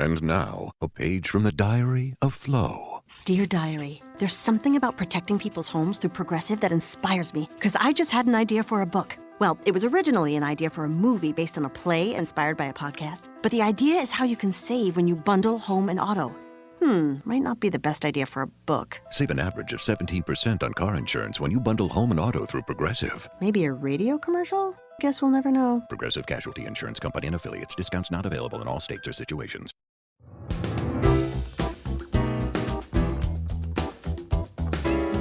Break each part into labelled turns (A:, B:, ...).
A: And now, a page from the Diary of Flo.
B: Dear Diary, there's something about protecting people's homes through Progressive that inspires me, because I just had an idea for a book. Well, it was originally an idea for a movie based on a play inspired by a podcast. But the idea is how you can save when you bundle home and auto. Might not be the best idea for a book.
A: Save an average of 17% on car insurance when you bundle home and auto through Progressive.
B: Maybe a radio commercial? Guess we'll never know.
A: Progressive Casualty Insurance Company and Affiliates. Discounts not available in all states or situations.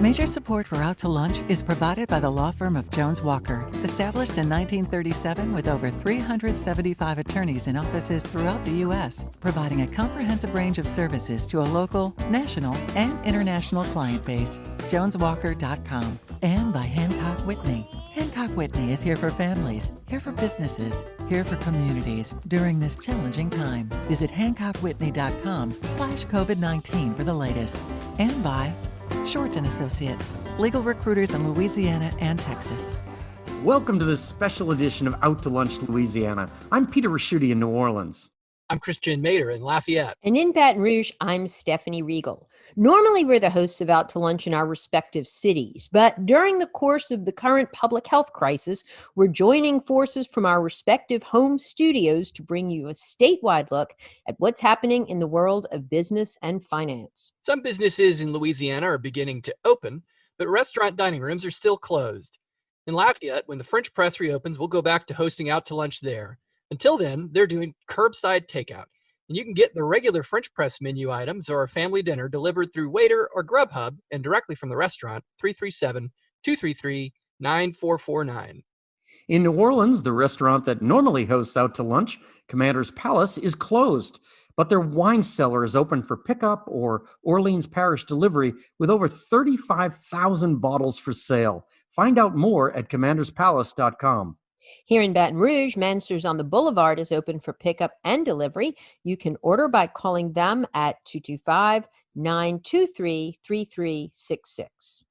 C: Major support for Out to Lunch is provided by the law firm of Jones Walker, established in 1937 with over 375 attorneys in offices throughout the U.S., providing a comprehensive range of services to a local, national, and international client base. JonesWalker.com. And by Hancock Whitney. Hancock Whitney is here for families, here for businesses, here for communities during this challenging time. Visit HancockWhitney.com/COVID-19 for the latest. And by Short & Associates, legal recruiters in Louisiana and Texas.
D: Welcome to this special edition of Out to Lunch Louisiana. I'm Peter Raschuti in New Orleans.
E: I'm Christian Mader in Lafayette.
F: And in Baton Rouge, I'm Stephanie Regal. Normally, we're the hosts of Out to Lunch in our respective cities, but during the course of the current public health crisis, we're joining forces from our respective home studios to bring you a statewide look at what's happening in the world of business and finance.
E: Some businesses in Louisiana are beginning to open, but restaurant dining rooms are still closed. In Lafayette, when the French press reopens, we'll go back to hosting Out to Lunch there. Until then, they're doing curbside takeout, and you can get the regular French press menu items or a family dinner delivered through Waiter or Grubhub and directly from the restaurant, 337-233-9449.
D: In New Orleans, the restaurant that normally hosts Out to Lunch, Commander's Palace, is closed, but their wine cellar is open for pickup or Orleans Parish delivery with over 35,000 bottles for sale. Find out more at commanderspalace.com.
F: Here in Baton Rouge, Mansur's on the Boulevard is open for pickup and delivery. You can order by calling them at 225-923-3366.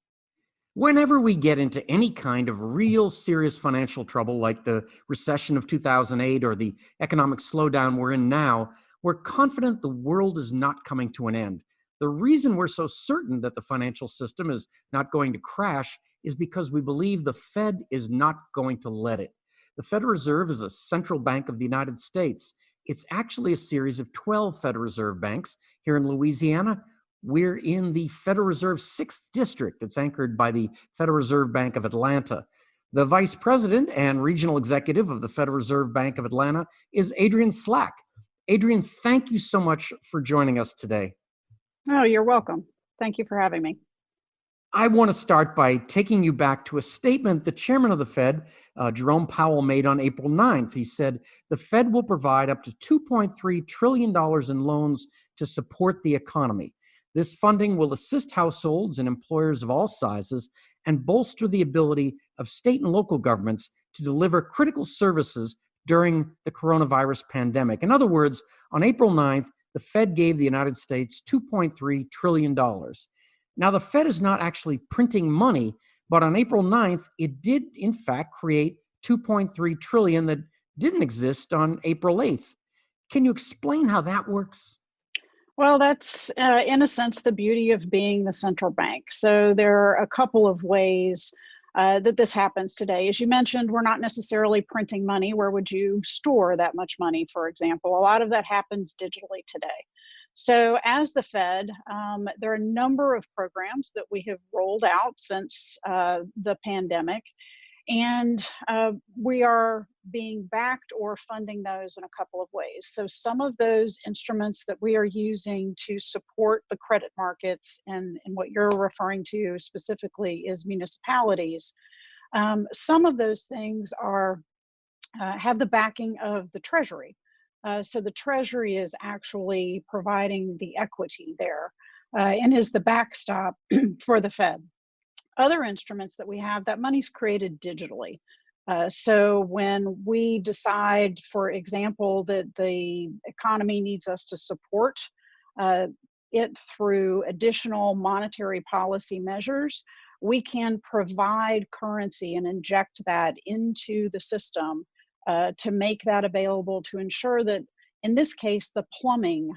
D: Whenever we get into any kind of real serious financial trouble like the recession of 2008 or the economic slowdown we're in now, we're confident the world is not coming to an end. The reason we're so certain that the financial system is not going to crash is because we believe the Fed is not going to let it. The Federal Reserve is a central bank of the United States. It's actually a series of 12 Federal Reserve banks. Here in Louisiana, we're in the Federal Reserve's 6th district. It's anchored by the Federal Reserve Bank of Atlanta. The vice president and regional executive of the Federal Reserve Bank of Atlanta is Adrian Slack. Adrian, thank you so much for joining us today.
G: Oh, you're welcome. Thank you for having me.
D: I want to start by taking you back to a statement the chairman of the Fed, Jerome Powell, made on April 9th. He said, the Fed will provide up to $2.3 trillion in loans to support the economy. This funding will assist households and employers of all sizes and bolster the ability of state and local governments to deliver critical services during the coronavirus pandemic. In other words, on April 9th, the Fed gave the United States $2.3 trillion. Now, the Fed is not actually printing money, but on April 9th, it did, in fact, create $2.3 trillion that didn't exist on April 8th. Can you explain how that works?
G: Well, that's, in a sense, the beauty of being the central bank. So there are a couple of ways that this happens today. As you mentioned, we're not necessarily printing money. Where would you store that much money, for example? A lot of that happens digitally today. So as the Fed, there are a number of programs that we have rolled out since the pandemic, and we are being backed or funding those in a couple of ways. So some of those instruments that we are using to support the credit markets, and what you're referring to specifically is municipalities, some of those things are have the backing of the Treasury. So the Treasury is actually providing the equity there and is the backstop for the Fed. Other instruments that we have, that money's created digitally. So when we decide, for example, that the economy needs us to support it through additional monetary policy measures, we can provide currency and inject that into the system to make that available, to ensure that in this case, the plumbing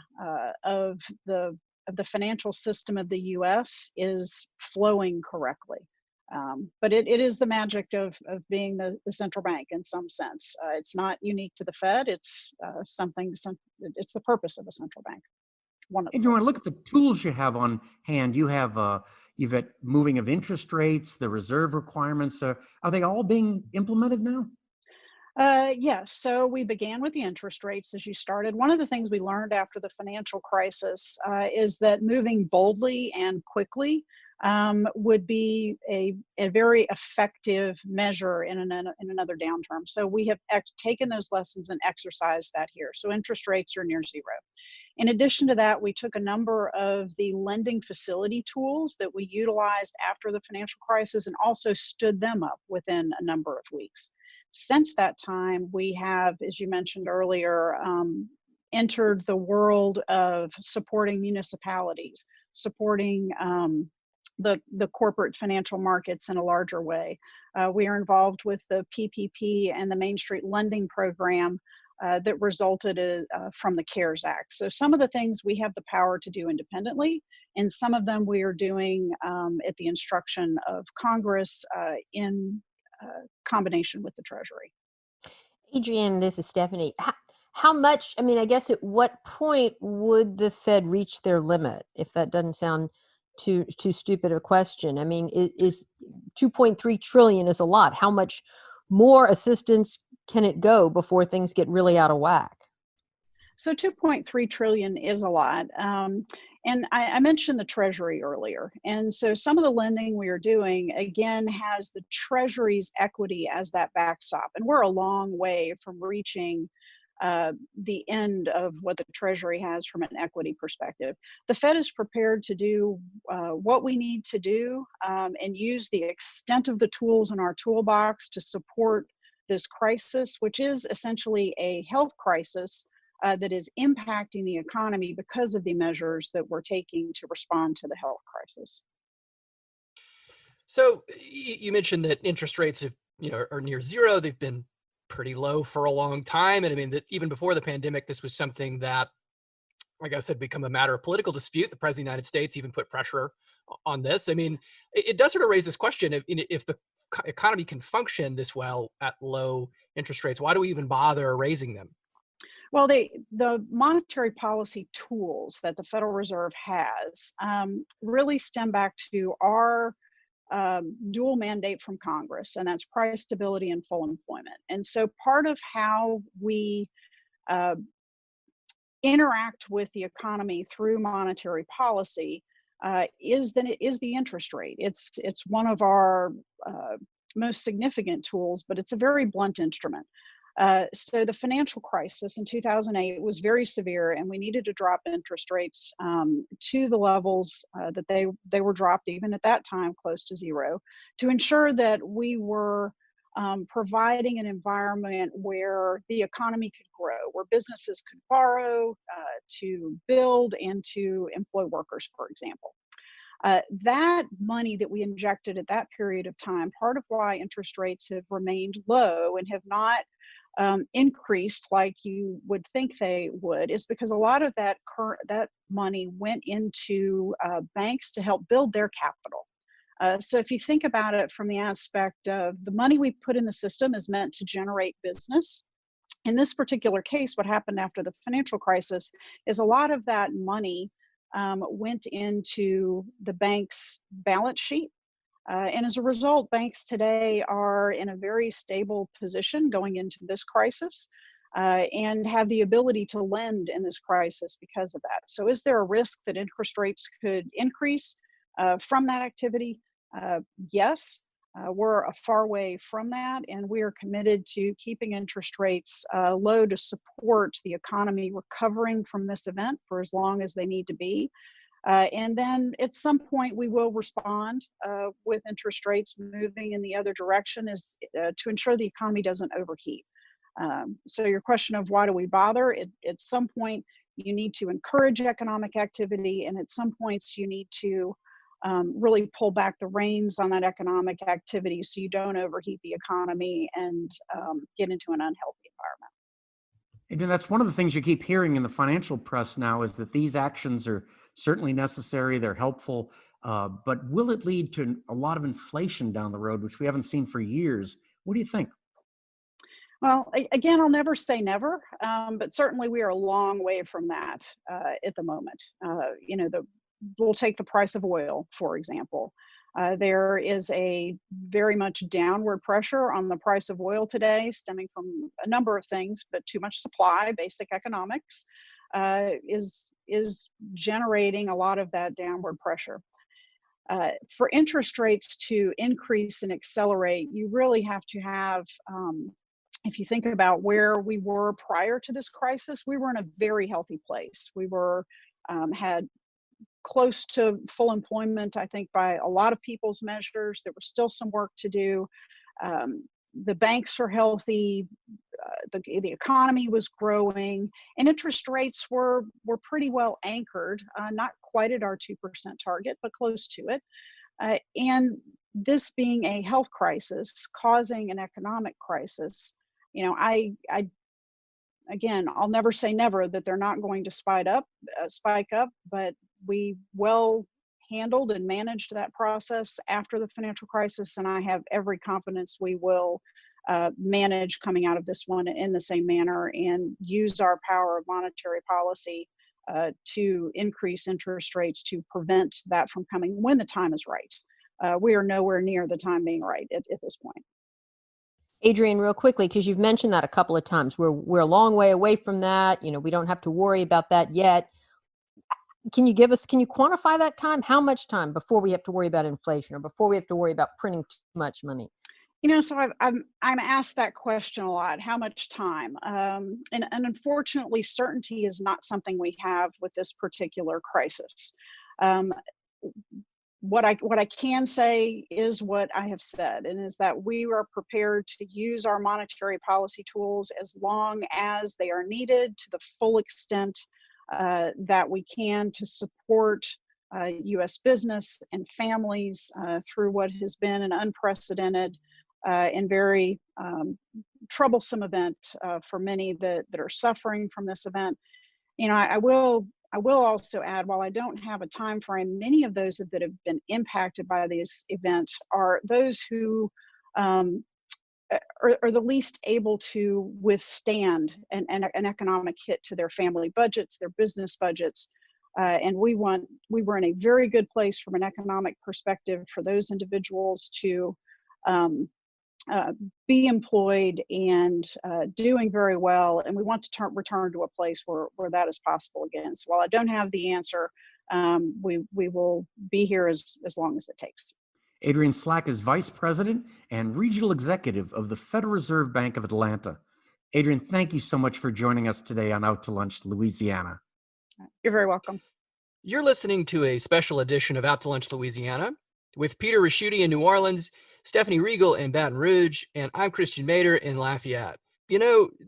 G: of the financial system of the U.S. is flowing correctly. But it is the magic of being the central bank in some sense. It's not unique to the Fed. It's it's the purpose of a central bank.
D: And you want to look at the tools you have on hand. You've got moving of interest rates, the reserve requirements. Are they all being implemented now?
G: Yes. So we began with the interest rates as you started. One of the things we learned after the financial crisis is that moving boldly and quickly would be a very effective measure in another downturn. So we have taken those lessons and exercised that here. So interest rates are near zero. In addition to that, we took a number of the lending facility tools that we utilized after the financial crisis and also stood them up within a number of weeks. Since that time, we have, as you mentioned earlier, entered the world of supporting municipalities, supporting the corporate financial markets in a larger way. We are involved with the PPP and the Main Street Lending Program that resulted from the CARES Act. So some of the things we have the power to do independently, and some of them we are doing at the instruction of Congress in combination with the Treasury.
F: Adrienne, this is Stephanie. How much, I mean, I guess at what point would the Fed reach their limit, if that doesn't sound too stupid a question? I mean, is 2.3 trillion is a lot. How much more assistance can it go before things get really out of whack?
G: So 2.3 trillion is a lot. And I mentioned the Treasury earlier. And so some of the lending we are doing, again, has the Treasury's equity as that backstop. And we're a long way from reaching the end of what the Treasury has from an equity perspective. The Fed is prepared to do what we need to do and use the extent of the tools in our toolbox to support this crisis, which is essentially a health crisis that is impacting the economy because of the measures that we're taking to respond to the health crisis.
E: So you mentioned that interest rates have, are near zero. They've been pretty low for a long time. And I mean, that even before the pandemic, this was something that, like I said, become a matter of political dispute. The President of the United States even put pressure on this. I mean, it does sort of raise this question of if the economy can function this well at low interest rates, why do we even bother raising them?
G: Well, the monetary policy tools that the Federal Reserve has really stem back to our dual mandate from Congress, and that's price stability and full employment. And so part of how we interact with the economy through monetary policy is the interest rate. It's one of our most significant tools, but it's a very blunt instrument. So the financial crisis in 2008 was very severe, and we needed to drop interest rates to the levels that they were dropped, even at that time, close to zero, to ensure that we were providing an environment where the economy could grow, where businesses could borrow to build and to employ workers, for example. That money that we injected at that period of time, part of why interest rates have remained low and have not increased like you would think they would, is because a lot of that money went into banks to help build their capital. So if you think about it from the aspect of the money we put in the system is meant to generate business. In this particular case, what happened after the financial crisis is a lot of that money went into the bank's balance sheet. And as a result, banks today are in a very stable position going into this crisis and have the ability to lend in this crisis because of that. So is there a risk that interest rates could increase from that activity? Yes. We're a far way from that, and we are committed to keeping interest rates low to support the economy recovering from this event for as long as they need to be. And then at some point we will respond with interest rates moving in the other direction is to ensure the economy doesn't overheat. So your question of why do we bother? At some point you need to encourage economic activity, and at some points you need to really pull back the reins on that economic activity so you don't overheat the economy and get into an unhealthy environment.
D: And that's one of the things you keep hearing in the financial press now is that these actions are certainly necessary, they're helpful, but will it lead to a lot of inflation down the road, which we haven't seen for years? What do you think?
G: Well, again, I'll never say never, but certainly we are a long way from that at the moment. We'll take the price of oil, for example. There is a very much downward pressure on the price of oil today, stemming from a number of things, but too much supply, basic economics, is generating a lot of that downward pressure. For interest rates to increase and accelerate, you really have to have, if you think about where we were prior to this crisis, we were in a very healthy place. We were had close to full employment, I think, by a lot of people's measures. There was still some work to do. The banks are healthy. The economy was growing, and interest rates were pretty well anchored, not quite at our 2% target, but close to it. And this being a health crisis causing an economic crisis, again, I'll never say never that they're not going to spike up, but we well handled and managed that process after the financial crisis, and I have every confidence we will manage coming out of this one in the same manner and use our power of monetary policy to increase interest rates to prevent that from coming when the time is right. We are nowhere near the time being right at this point.
F: Adrienne, real quickly, because you've mentioned that a couple of times, we're a long way away from that. We don't have to worry about that yet. Can you quantify that time? How much time before we have to worry about inflation or before we have to worry about printing too much money?
G: So I'm asked that question a lot. How much time? And unfortunately, certainty is not something we have with this particular crisis. What I can say is what I have said, and is that we are prepared to use our monetary policy tools as long as they are needed to the full extent that we can to support U.S. business and families through what has been an unprecedented and very troublesome event for many that are suffering from this event. I will also add, while I don't have a time frame, many of those that have been impacted by this event are those who are the least able to withstand an economic hit to their family budgets, their business budgets. And we were in a very good place from an economic perspective for those individuals to be employed and doing very well. And we want to return to a place where that is possible again. So while I don't have the answer, we will be here as long as it takes.
D: Adrienne Slack is Vice President and Regional Executive of the Federal Reserve Bank of Atlanta. Adrienne, thank you so much for joining us today on Out to Lunch, Louisiana.
G: You're very welcome.
E: You're listening to a special edition of Out to Lunch, Louisiana, with Peter Raschuti in New Orleans, Stephanie Riegel in Baton Rouge, and I'm Christian Mader in Lafayette.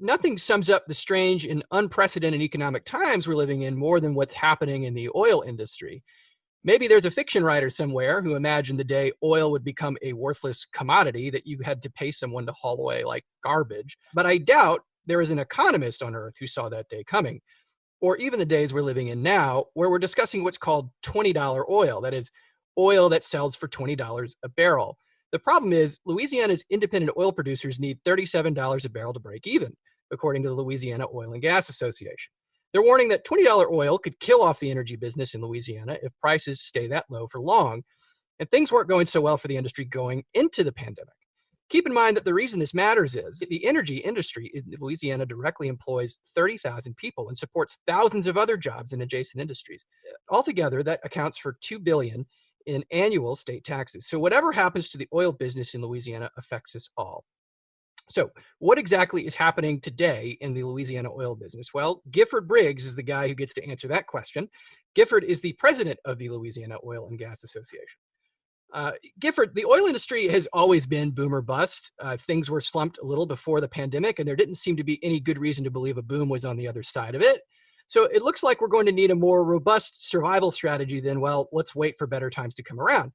E: Nothing sums up the strange and unprecedented economic times we're living in more than what's happening in the oil industry. Maybe there's a fiction writer somewhere who imagined the day oil would become a worthless commodity that you had to pay someone to haul away like garbage. But I doubt there is an economist on Earth who saw that day coming, or even the days we're living in now, where we're discussing what's called $20 oil. That is, oil that sells for $20 a barrel. The problem is Louisiana's independent oil producers need $37 a barrel to break even, according to the Louisiana Oil and Gas Association. They're warning that $20 oil could kill off the energy business in Louisiana if prices stay that low for long, and things weren't going so well for the industry going into the pandemic. Keep in mind that the reason this matters is that the energy industry in Louisiana directly employs 30,000 people and supports thousands of other jobs in adjacent industries. Altogether, that accounts for $2 billion in annual state taxes. So whatever happens to the oil business in Louisiana affects us all. So what exactly is happening today in the Louisiana oil business? Well, Gifford Briggs is the guy who gets to answer that question. Gifford is the president of the Louisiana Oil and Gas Association. Gifford, the oil industry has always been boom or bust. Things were slumped a little before the pandemic, and there didn't seem to be any good reason to believe a boom was on the other side of it. So it looks like we're going to need a more robust survival strategy than, well, let's wait for better times to come around.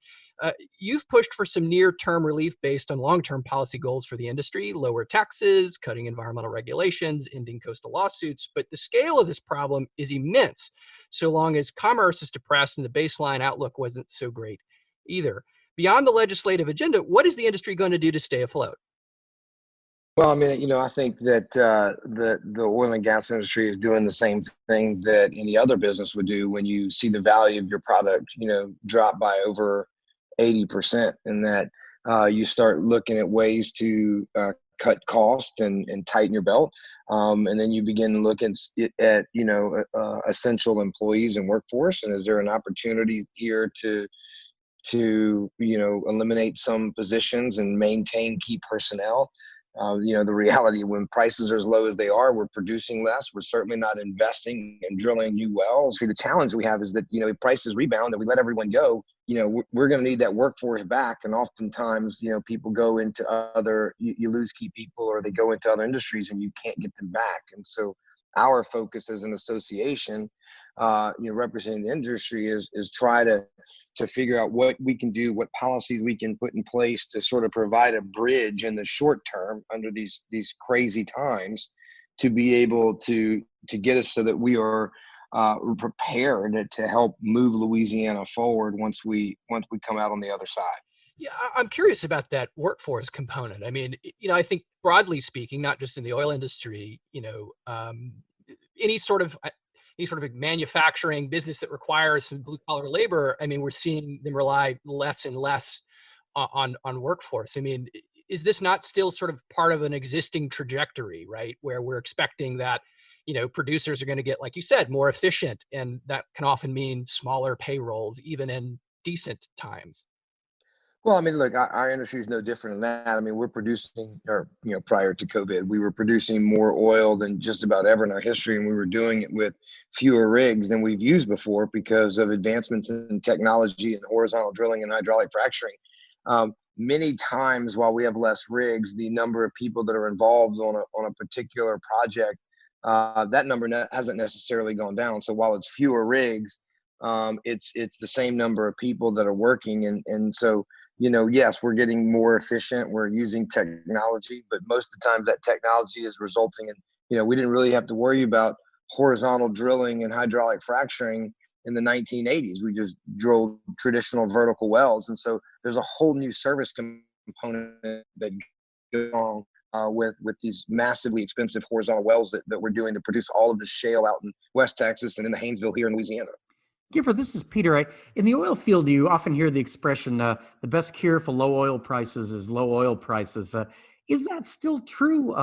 E: You've pushed for some near-term relief based on long-term policy goals for the industry, lower taxes, cutting environmental regulations, ending coastal lawsuits. But the scale of this problem is immense, so long as commerce is depressed and the baseline outlook wasn't so great either. Beyond the legislative agenda, what is the industry going to do to stay afloat?
H: Well, I mean, I think that the oil and gas industry is doing the same thing that any other business would do when you see the value of your product, drop by over 80%, and that you start looking at ways to cut cost and tighten your belt. And then you begin to look at essential employees and workforce. And is there an opportunity here to eliminate some positions and maintain key personnel? The reality, when prices are as low as they are, we're producing less. We're certainly not investing in drilling new wells. See, the challenge we have is that, if prices rebound and we let everyone go, we're going to need that workforce back. And oftentimes, people go into you lose key people, or they go into other industries and you can't get them back. And so our focus as an association, representing the industry, is try to figure out what we can do, what policies we can put in place to sort of provide a bridge in the short term under these crazy times, to be able to get us so that we are prepared to help move Louisiana forward once we come out on the other side.
E: Yeah, I'm curious about that workforce component. I mean, I think broadly speaking, not just in the oil industry, any sort of manufacturing business that requires some blue collar labor, I mean, we're seeing them rely less and less on workforce. I mean, is this not still sort of part of an existing trajectory, right? Where we're expecting that, producers are going to get, like you said, more efficient, and that can often mean smaller payrolls, even in decent times.
H: Well, I mean, look, our industry is no different than that. I mean, we're producing, prior to COVID, we were producing more oil than just about ever in our history. And we were doing it with fewer rigs than we've used before because of advancements in technology and horizontal drilling and hydraulic fracturing. Many times, while we have less rigs, the number of people that are involved on a particular project, that number hasn't necessarily gone down. So while it's fewer rigs, it's the same number of people that are working. And so, yes, we're getting more efficient. We're using technology, but most of the time that technology is resulting in, we didn't really have to worry about horizontal drilling and hydraulic fracturing in the 1980s. We just drilled traditional vertical wells. And so there's a whole new service component that goes on with these massively expensive horizontal wells that we're doing to produce all of the shale out in West Texas and in the Haynesville here in Louisiana.
D: Gifford, this is Peter. In the oil field, you often hear the expression, the best cure for low oil prices is low oil prices. Is that still true?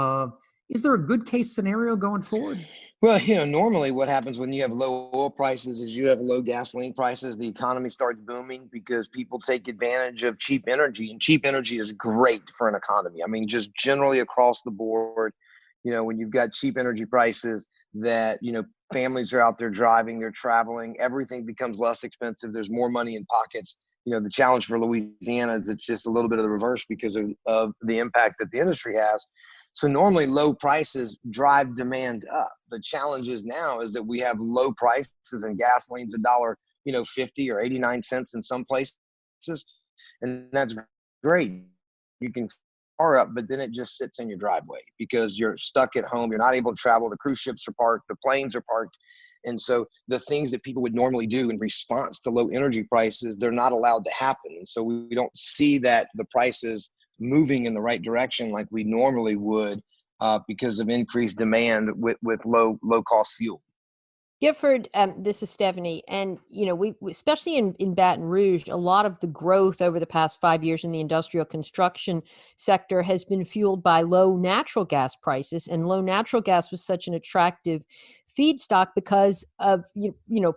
D: Is there a good case scenario going forward?
H: Well, normally what happens when you have low oil prices is you have low gasoline prices. The economy starts booming because people take advantage of cheap energy, and cheap energy is great for an economy. I mean, just generally across the board, when you've got cheap energy prices that, families are out there driving, they're traveling, everything becomes less expensive. There's more money in pockets. The challenge for Louisiana is it's just a little bit of the reverse because of the impact that the industry has. So normally low prices drive demand up. The challenge is now is that we have low prices and gasoline's $1.50 or 89 cents in some places. And that's great. You can far up, but then it just sits in your driveway because you're stuck at home. You're not able to travel. The cruise ships are parked, the planes are parked. And so the things that people would normally do in response to low energy prices, they're not allowed to happen. And so we don't see that the prices moving in the right direction like we normally would because of increased demand with low cost fuel.
F: Gifford, this is Stephanie, and we especially in Baton Rouge, a lot of the growth over the past 5 years in the industrial construction sector has been fueled by low natural gas prices, and low natural gas was such an attractive feedstock because of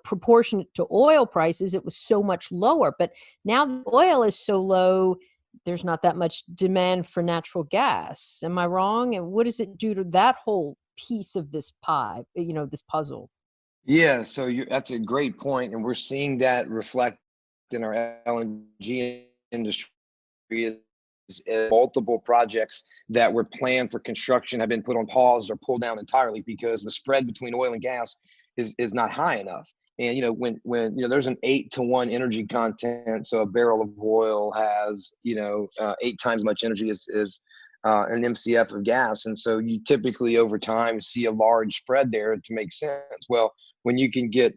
F: proportionate to oil prices. It was so much lower, but now the oil is so low, there's not that much demand for natural gas. Am I wrong? And what does it do to that whole piece of this pie? This puzzle.
H: Yeah, so that's a great point, and we're seeing that reflect in our LNG industry. Multiple projects that were planned for construction have been put on pause or pulled down entirely because the spread between oil and gas is not high enough. And when there's an 8-to-1 energy content, so a barrel of oil has 8 times as much energy as an MCF of gas, and so you typically over time see a large spread there to make sense. Well, when you can get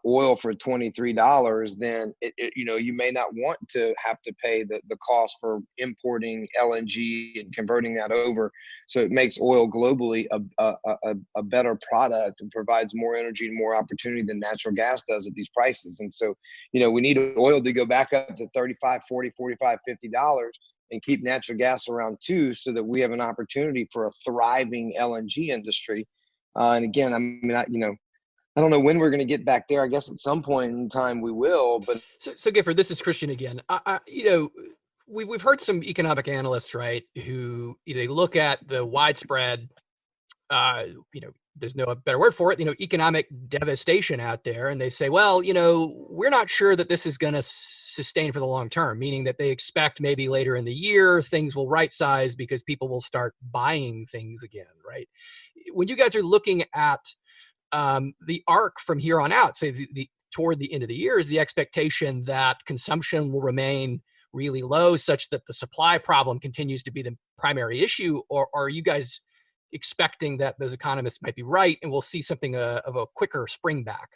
H: oil for $23, then you may not want to have to pay the cost for importing LNG and converting that over. So it makes oil globally a better product and provides more energy and more opportunity than natural gas does at these prices. And so, we need oil to go back up to $35, $40, $45, $50 and keep natural gas around 2, so that we have an opportunity for a thriving LNG industry. And again, I don't know when we're going to get back there. I guess at some point in time we will. But
E: so Gifford, this is Christian again. We've heard some economic analysts, right, who they look at the widespread, there's no better word for it, economic devastation out there, and they say, well, we're not sure that this is going to sustain for the long term, meaning that they expect maybe later in the year things will right size because people will start buying things again, right? When you guys are looking at the arc from here on out, say toward the end of the year, is the expectation that consumption will remain really low such that the supply problem continues to be the primary issue? Or are you guys expecting that those economists might be right and we'll see something of a quicker spring back?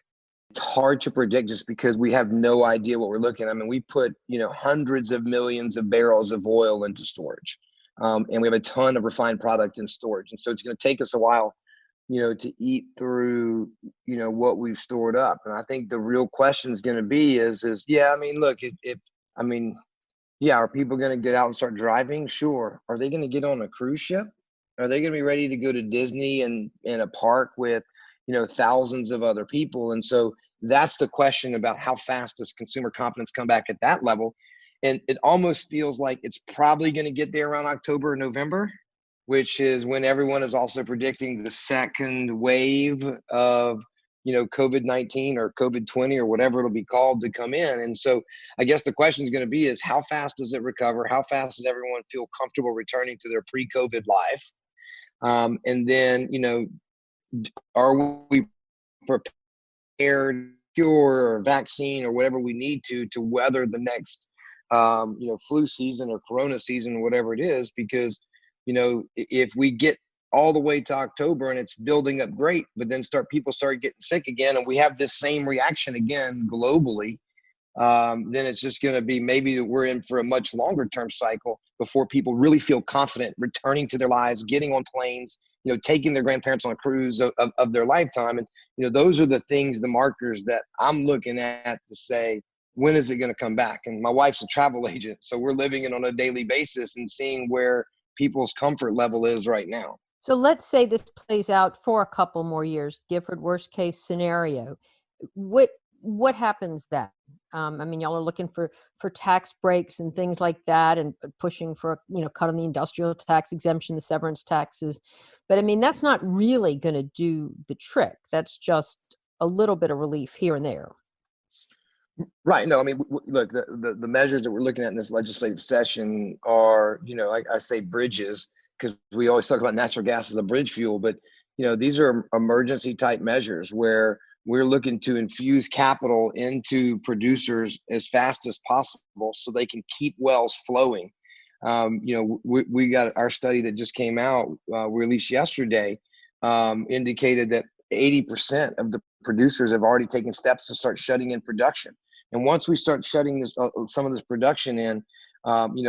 H: It's hard to predict just because we have no idea what we're looking at. I mean, we put, hundreds of millions of barrels of oil into storage, and we have a ton of refined product in storage. And so it's going to take us a while to eat through, what we've stored up. And I think the real question is going to be is, look, are people going to get out and start driving? Sure. Are they going to get on a cruise ship? Are they going to be ready to go to Disney and in a park with, thousands of other people? And so that's the question about how fast does consumer confidence come back at that level. And it almost feels like it's probably going to get there around October or November, which is when everyone is also predicting the second wave of, COVID-19 or COVID-20 or whatever it'll be called to come in. And so I guess the question is going to be is how fast does it recover? How fast does everyone feel comfortable returning to their pre-COVID life? And then, are we prepared, cure or vaccine or whatever we need to weather the next, flu season or corona season, whatever it is? Because if we get all the way to October and it's building up great, but then people start getting sick again, and we have this same reaction again globally, then it's just going to be maybe we're in for a much longer term cycle before people really feel confident returning to their lives, getting on planes, taking their grandparents on a cruise of their lifetime. And, those are the things, the markers that I'm looking at to say, when is it going to come back? And my wife's a travel agent, so we're living it on a daily basis and seeing where people's comfort level is right now.
F: So let's say this plays out for a couple more years. Gifford, worst case scenario. What happens then? Y'all are looking for tax breaks and things like that, and pushing for cut on the industrial tax exemption, the severance taxes. But that's not really going to do the trick. That's just a little bit of relief here and there.
H: Right. No, look, the measures that we're looking at in this legislative session are, I say bridges, because we always talk about natural gas as a bridge fuel, but, these are emergency type measures where we're looking to infuse capital into producers as fast as possible so they can keep wells flowing. We got our study that just came out, released yesterday, indicated that 80% of the producers have already taken steps to start shutting in production. And once we start shutting some of this production in,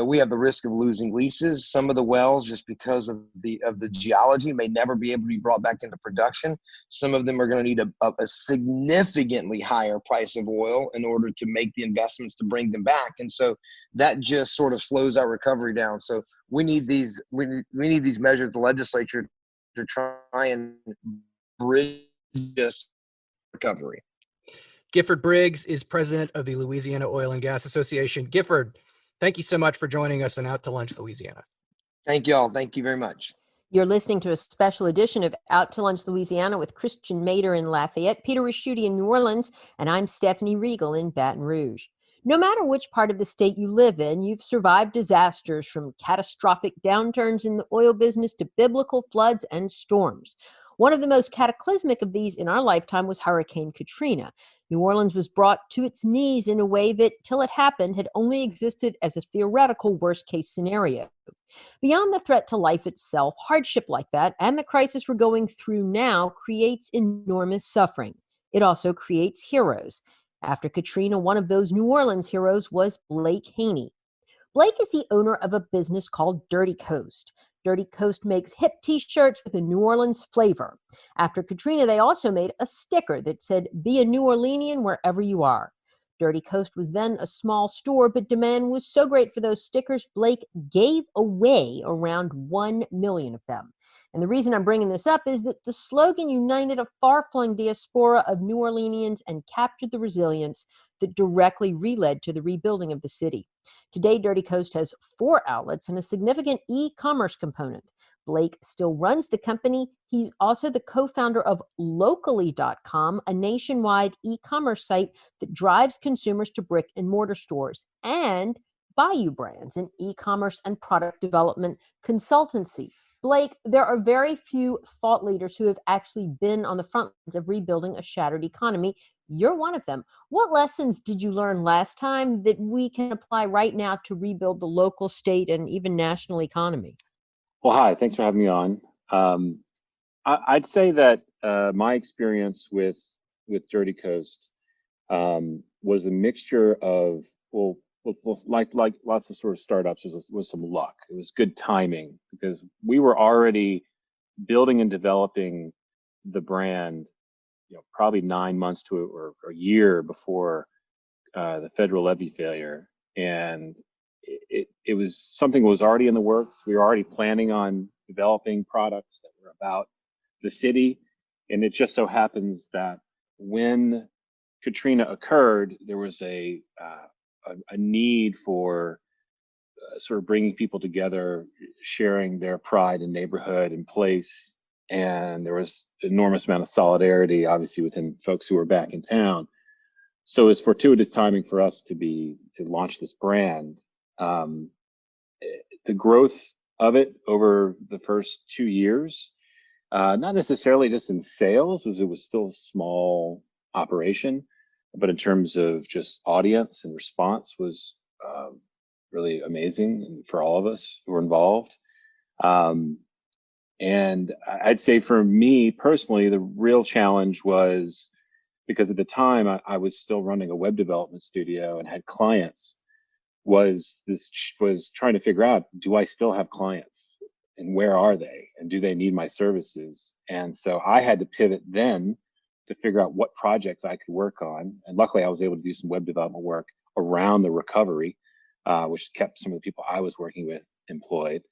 H: we have the risk of losing leases. Some of the wells, just because of the geology, may never be able to be brought back into production. Some of them are going to need a significantly higher price of oil in order to make the investments to bring them back. And so that just sort of slows our recovery down. So we need these measures, the legislature, to try and bridge this recovery.
E: Gifford Briggs is president of the Louisiana Oil and Gas Association. Gifford, thank you so much for joining us on Out to Lunch, Louisiana.
H: Thank you all. Thank you very much.
F: You're listening to a special edition of Out to Lunch, Louisiana with Christian Mader in Lafayette, Peter Raschuti in New Orleans, and I'm Stephanie Riegel in Baton Rouge. No matter which part of the state you live in, you've survived disasters from catastrophic downturns in the oil business to biblical floods and storms. One of the most cataclysmic of these in our lifetime was Hurricane Katrina. New Orleans was brought to its knees in a way that, till it happened, had only existed as a theoretical worst-case scenario. Beyond the threat to life itself, hardship like that and the crisis we're going through now creates enormous suffering. It also creates heroes. After Katrina, one of those New Orleans heroes was Blake Haney. Blake is the owner of a business called Dirty Coast. Dirty Coast makes hip t-shirts with a New Orleans flavor. After Katrina, they also made a sticker that said, "Be a New Orleanian wherever you are." Dirty Coast was then a small store, but demand was so great for those stickers, Blake gave away around 1 million of them. And the reason I'm bringing this up is that the slogan united a far-flung diaspora of New Orleanians and captured the resilience that directly reled to the rebuilding of the city. Today, Dirty Coast has 4 outlets and a significant e-commerce component. Blake still runs the company. He's also the co-founder of Locally.com, a nationwide e-commerce site that drives consumers to brick and mortar stores, and Bayou Brands, an e-commerce and product development consultancy. Blake, there are very few thought leaders who have actually been on the front lines of rebuilding a shattered economy. You're one of them. What lessons did you learn last time that we can apply right now to rebuild the local, state, and even national economy?
I: Well, hi, thanks for having me on. I'd say that my experience with Dirty Coast was a mixture of, like lots of sort of startups, was some luck. It was good timing because we were already building and developing the brand, probably 9 months to or a year before the federal levy failure, and it was something that was already in the works. We were already planning on developing products that were about the city, and it just so happens that when Katrina occurred, there was a need for sort of bringing people together, sharing their pride in neighborhood and place, and there was enormous amount of solidarity, obviously, within folks who were back in town. So it's fortuitous timing for us to launch this brand. The growth of it over the first 2 years, not necessarily just in sales, as it was still a small operation, but in terms of just audience and response was really amazing for all of us who were involved. And I'd say for me personally, the real challenge was because at the time I was still running a web development studio and had clients, was trying to figure out, do I still have clients and where are they and do they need my services? And so I had to pivot then to figure out what projects I could work on. And luckily I was able to do some web development work around the recovery, which kept some of the people I was working with employed.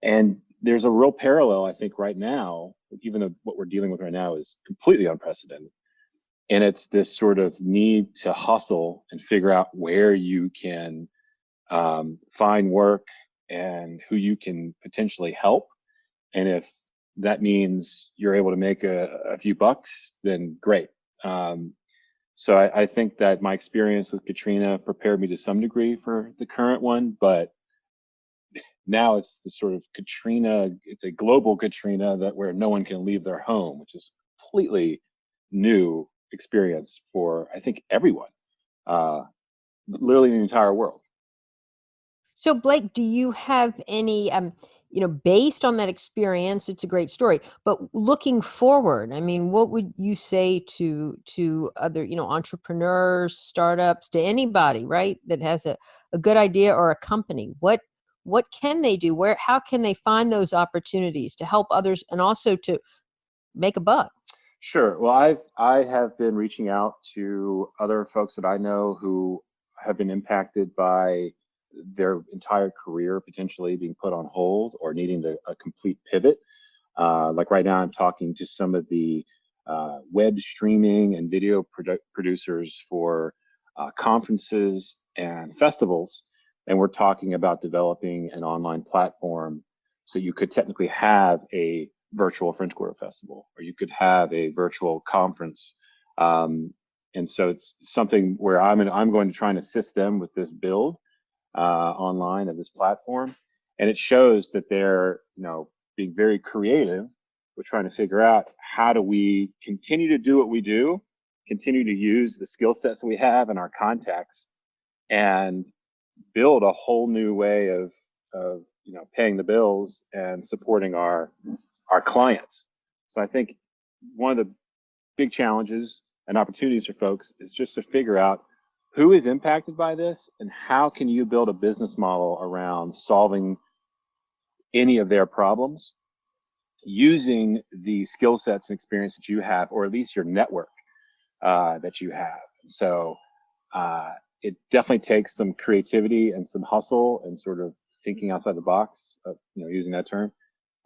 I: And there's a real parallel, I think, right now, even though what we're dealing with right now is completely unprecedented. And it's this sort of need to hustle and figure out where you can find work and who you can potentially help. And if that means you're able to make a few bucks, then great. So I think that my experience with Katrina prepared me to some degree for the current one, but now it's the sort of Katrina, it's a global Katrina where no one can leave their home, which is completely new experience for, I think, everyone, literally in the entire world.
F: So, Blake, do you have any, based on that experience, it's a great story, but looking forward, I mean, what would you say to other, entrepreneurs, startups, to anybody, right, that has a good idea or a company? What can they do? How can they find those opportunities to help others and also to make a buck?
I: Sure. Well, I have been reaching out to other folks that I know who have been impacted by their entire career potentially being put on hold or needing a complete pivot. Like right now, I'm talking to some of the web streaming and video producers for conferences and festivals. And we're talking about developing an online platform so you could technically have a virtual French Quarter Festival, or you could have a virtual conference. And so it's something where I'm going to try and assist them with this build online of this platform. And it shows that they're, being very creative we're trying to figure out how do we continue to do what we do, continue to use the skill sets that we have and our contacts, and build a whole new way of paying the bills and supporting our clients. So I think one of the big challenges and opportunities for folks is just to figure out who is impacted by this and how can you build a business model around solving any of their problems using the skill sets and experience that you have, or at least your network that you have. So it definitely takes some creativity and some hustle and sort of thinking outside the box, using that term,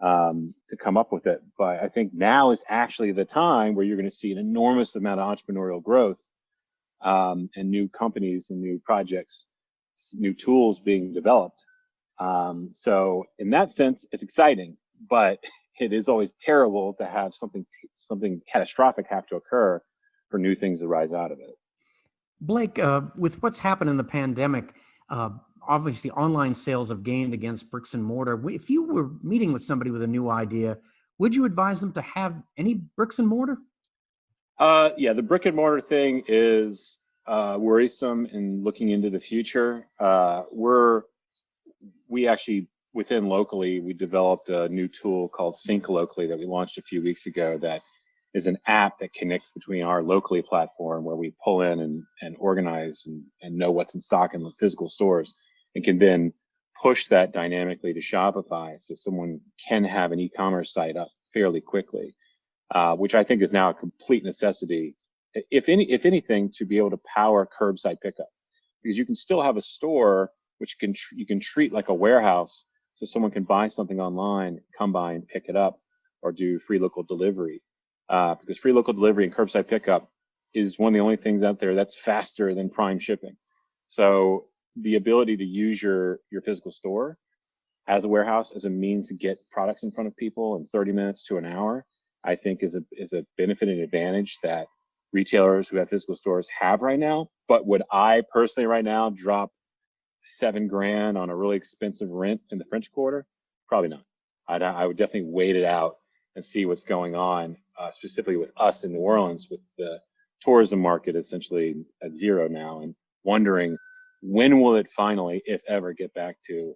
I: to come up with it. But I think now is actually the time where you're going to see an enormous amount of entrepreneurial growth, and new companies and new projects, new tools being developed. So in that sense, it's exciting, but it is always terrible to have something catastrophic have to occur for new things to rise out of it.
D: Blake, with what's happened in the pandemic, obviously online sales have gained against bricks and mortar. If you were meeting with somebody with a new idea, would you advise them to have any bricks and mortar?
I: Yeah, the brick and mortar thing is worrisome in looking into the future. We actually, within locally, we developed a new tool called Sync Locally that we launched a few weeks ago that is an app that connects between our locally platform where we pull in and organize and know what's in stock in the physical stores, and can then push that dynamically to Shopify so someone can have an e-commerce site up fairly quickly, which I think is now a complete necessity, if anything, to be able to power curbside pickup, because you can still have a store which you can treat like a warehouse, so someone can buy something online, come by and pick it up, or do free local delivery. Because free local delivery and curbside pickup is one of the only things out there that's faster than prime shipping. So the ability to use your physical store as a warehouse as a means to get products in front of people in 30 minutes to an hour, I think is a benefit and advantage that retailers who have physical stores have right now. But would I personally right now drop $7,000 on a really expensive rent in the French Quarter? Probably not. I would definitely wait it out and see what's going on, specifically with us in New Orleans, with the tourism market essentially at zero now, and wondering when will it finally, if ever, get back to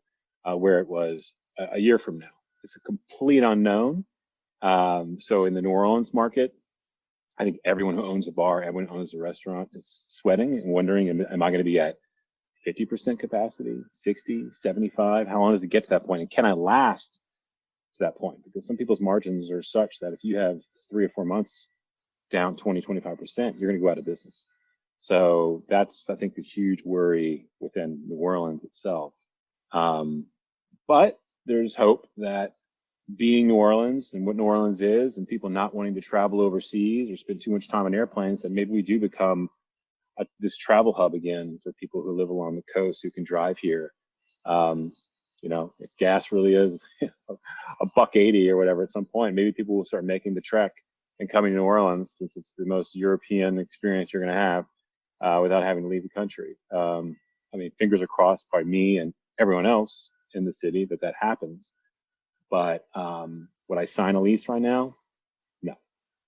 I: where it was a year from now. It's a complete unknown. So in the New Orleans market, I think everyone who owns a bar, everyone who owns a restaurant is sweating and wondering, am I going to be at 50% capacity, 60, 75? How long does it get to that point? And can I last to that point? Because some people's margins are such that if you have 3 or 4 months down 20, 25%, you're going to go out of business. So that's, I think, the huge worry within New Orleans itself. But there's hope that being New Orleans and what New Orleans is, and people not wanting to travel overseas or spend too much time on airplanes, that maybe we do become this travel hub again for people who live along the coast who can drive here. If gas really is $1.80 or whatever at some point, maybe people will start making the trek and coming to New Orleans, since it's the most European experience you're going to have without having to leave the country. Fingers are crossed by me and everyone else in the city that happens. But would I sign a lease right now? No.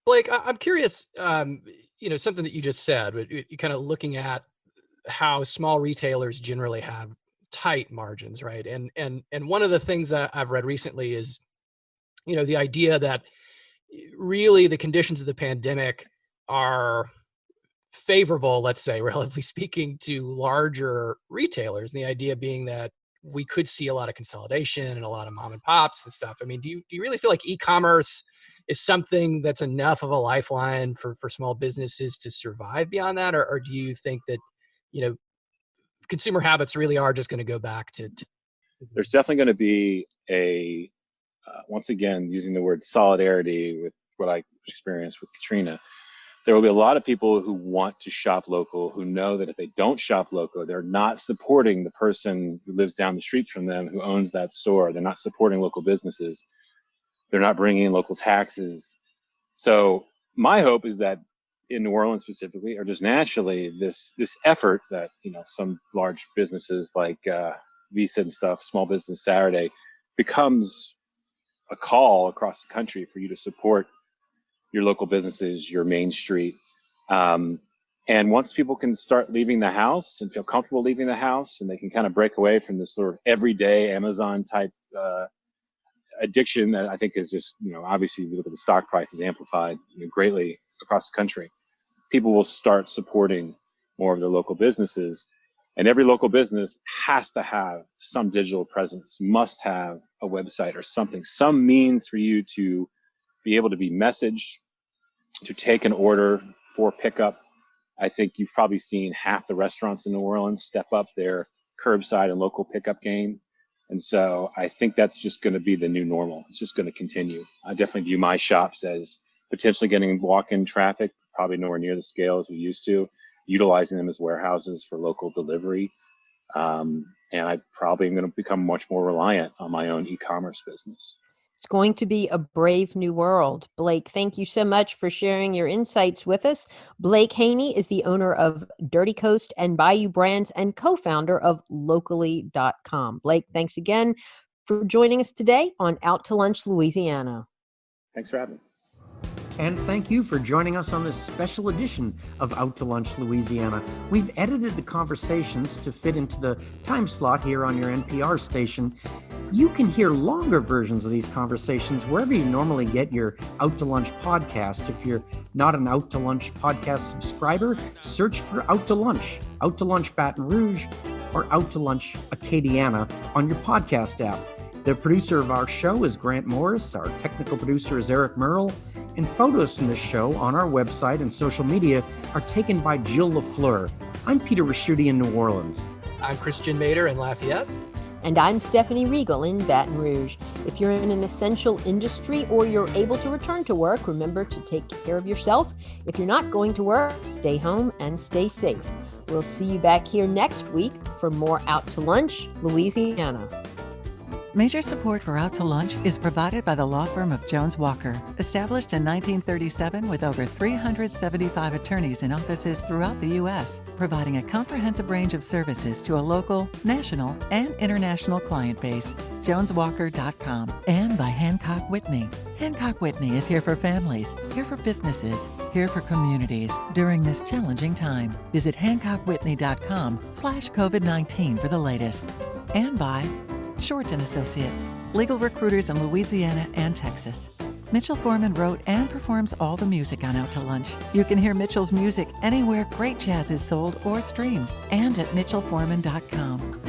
E: Blake, I'm curious, something that you just said, you kind of looking at how small retailers generally have tight margins, right? And one of the things that I've read recently is, the idea that really the conditions of the pandemic are favorable, let's say, relatively speaking, to larger retailers. And the idea being that we could see a lot of consolidation and a lot of mom and pops and stuff. Do you really feel like e-commerce is something that's enough of a lifeline for small businesses to survive beyond that? Or do you think that, consumer habits really are just going to go back to
I: There's definitely going to be a, once again, using the word solidarity with what I experienced with Katrina, there will be a lot of people who want to shop local, who know that if they don't shop local, they're not supporting the person who lives down the street from them, who owns that store. They're not supporting local businesses. They're not bringing in local taxes. So my hope is that in New Orleans specifically, or just nationally, this effort that, some large businesses like Visa and stuff, Small Business Saturday, becomes a call across the country for you to support your local businesses, your main street. And once people can start leaving the house and feel comfortable leaving the house, and they can kind of break away from this sort of everyday Amazon type addiction that I think is just, obviously you look at the stock prices amplified greatly across the country, people will start supporting more of their local businesses. And every local business has to have some digital presence, must have a website or something, some means for you to be able to be messaged, to take an order for pickup. I think you've probably seen half the restaurants in New Orleans step up their curbside and local pickup game. And so I think that's just going to be the new normal. It's just going to continue. I definitely view my shops as potentially getting walk-in traffic, probably nowhere near the scale as we used to, utilizing them as warehouses for local delivery. And I probably am going to become much more reliant on my own e-commerce business.
F: It's going to be a brave new world. Blake, thank you so much for sharing your insights with us. Blake Haney is the owner of Dirty Coast and Bayou Brands and co-founder of locally.com. Blake, thanks again for joining us today on Out to Lunch, Louisiana.
I: Thanks for having me.
D: And thank you for joining us on this special edition of Out to Lunch, Louisiana. We've edited the conversations to fit into the time slot here on your NPR station. You can hear longer versions of these conversations wherever you normally get your Out to Lunch podcast. If you're not an Out to Lunch podcast subscriber, search for Out to Lunch Baton Rouge, or Out to Lunch Acadiana on your podcast app. The producer of our show is Grant Morris. Our technical producer is Eric Merle. And photos from this show on our website and social media are taken by Jill LaFleur. I'm Peter Raschuti in New Orleans.
E: I'm Christian Mader in Lafayette.
F: And I'm Stephanie Regal in Baton Rouge. If you're in an essential industry or you're able to return to work, remember to take care of yourself. If you're not going to work, stay home and stay safe. We'll see you back here next week for more Out to Lunch, Louisiana.
C: Major support for Out to Lunch is provided by the law firm of Jones Walker, established in 1937 with over 375 attorneys in offices throughout the U.S., providing a comprehensive range of services to a local, national, and international client base. JonesWalker.com. And by Hancock Whitney. Hancock Whitney is here for families, here for businesses, here for communities during this challenging time. Visit HancockWhitney.com/COVID-19 for the latest. And by Short & Associates, legal recruiters in Louisiana and Texas. Mitchell Foreman wrote and performs all the music on Out to Lunch. You can hear Mitchell's music anywhere great jazz is sold or streamed, and at mitchellforeman.com.